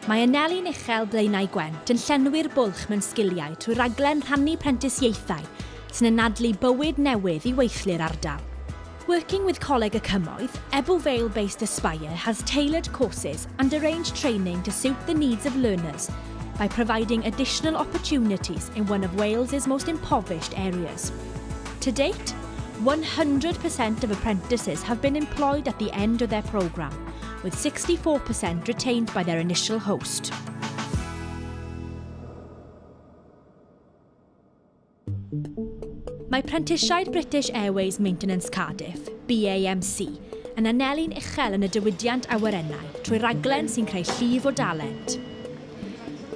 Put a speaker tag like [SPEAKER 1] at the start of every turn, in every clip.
[SPEAKER 1] Mae Aneli'n Uchel Blaenau Gwent yn llenwi'r bwlch mewn sgiliau trwy raglen rhannu prentisiaethau sy'n anadlu bywyd newydd i weithlu'r ardal. Working with Coleg y Cymoedd, Ebbw Vale-based Aspire has tailored courses and arranged training to suit the needs of learners by providing additional opportunities in one of Wales's most impoverished areas. To date, 100% of apprentices have been employed at the end of their programme, with 64% retained by their initial host. Mae Prentisiaid British Airways Maintenance Cardiff, BAMC, yn Aneli'n Uchel yn y diwydiant awyrennau trwy raglen sy'n creu llif o dalent.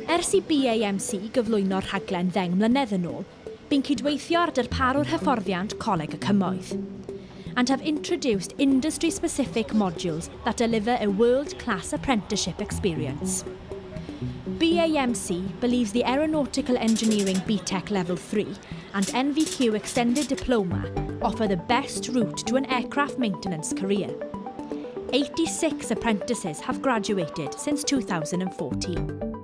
[SPEAKER 1] Ers I BAMC gyflwyno'r rhaglen 10 mlynedd yn ôl, bu'n cydweithio ar darparwr hyfforddiant Coleg y Cymoedd, and have introduced industry-specific modules that deliver a world-class apprenticeship experience. BAMC believes the Aeronautical Engineering BTEC Level 3 and NVQ Extended Diploma offer the best route to an aircraft maintenance career. 86 apprentices have graduated since 2014.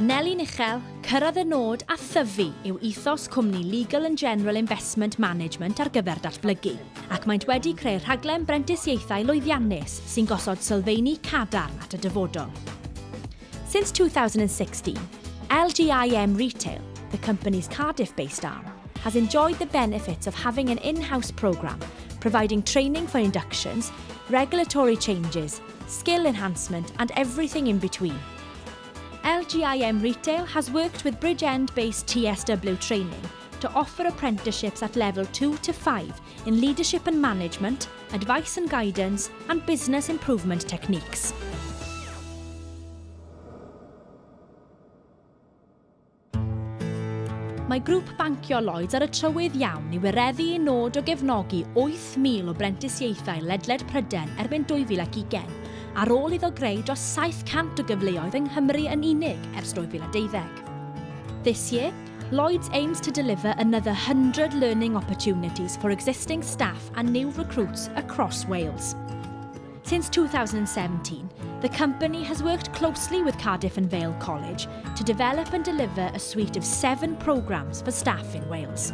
[SPEAKER 1] Aneli'n Uchel, cyrraedd y nod a thyfu yw ethos cwmni Legal and General Investment Management ar gyfer datblygu, ac maent wedi creu rhaglen brentisiaethau lwyddiannus sy'n gosod sylfaeni cadarn at y dyfodol. Since 2016, LGIM Retail, the company's Cardiff-based arm, has enjoyed the benefits of having an in-house programme, providing training for inductions, regulatory changes, skill enhancement and everything in between. LGIM Retail has worked with Bridgend-based TSW Training to offer apprenticeships at level 2 to 5 in leadership and management, advice and guidance, and business improvement techniques. Mae grŵp bancio Lloyds ar y trywydd iawn I wireddu I nod o gefnogi 8,000 o brentisiaethau ledled Prydain erbyn 2020, ar ôl iddo greu dros 700 o gyfleoedd yng Nghymru yn unig ers 2012. This year, Lloyds aims to deliver another 100 learning opportunities for existing staff and new recruits across Wales. Since 2017, the company has worked closely with Cardiff and Vale College to develop and deliver a suite of 7 programmes for staff in Wales.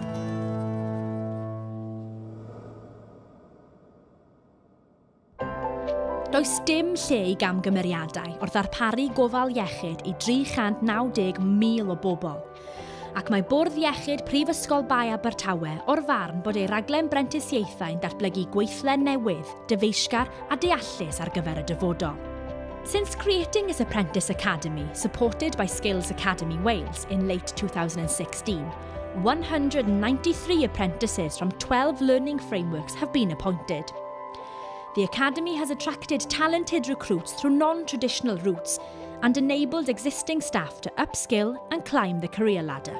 [SPEAKER 1] Does dim lle I gamgymeriadau o'r ddarparu gofal iechyd I 390,000 o bobl, ac mae Bwrdd Iechyd Prifysgol Bai Abertawe o'r farn bod ei raglen brentisiaethau'n datblygu gweithlen newydd, dyfeisgar a deallus ar gyfer y dyfodol. Since creating its Apprentice Academy, supported by Skills Academy Wales in late 2016, 193 apprentices from 12 learning frameworks have been appointed. The Academy has attracted talented recruits through non-traditional routes and enabled existing staff to upskill and climb the career ladder.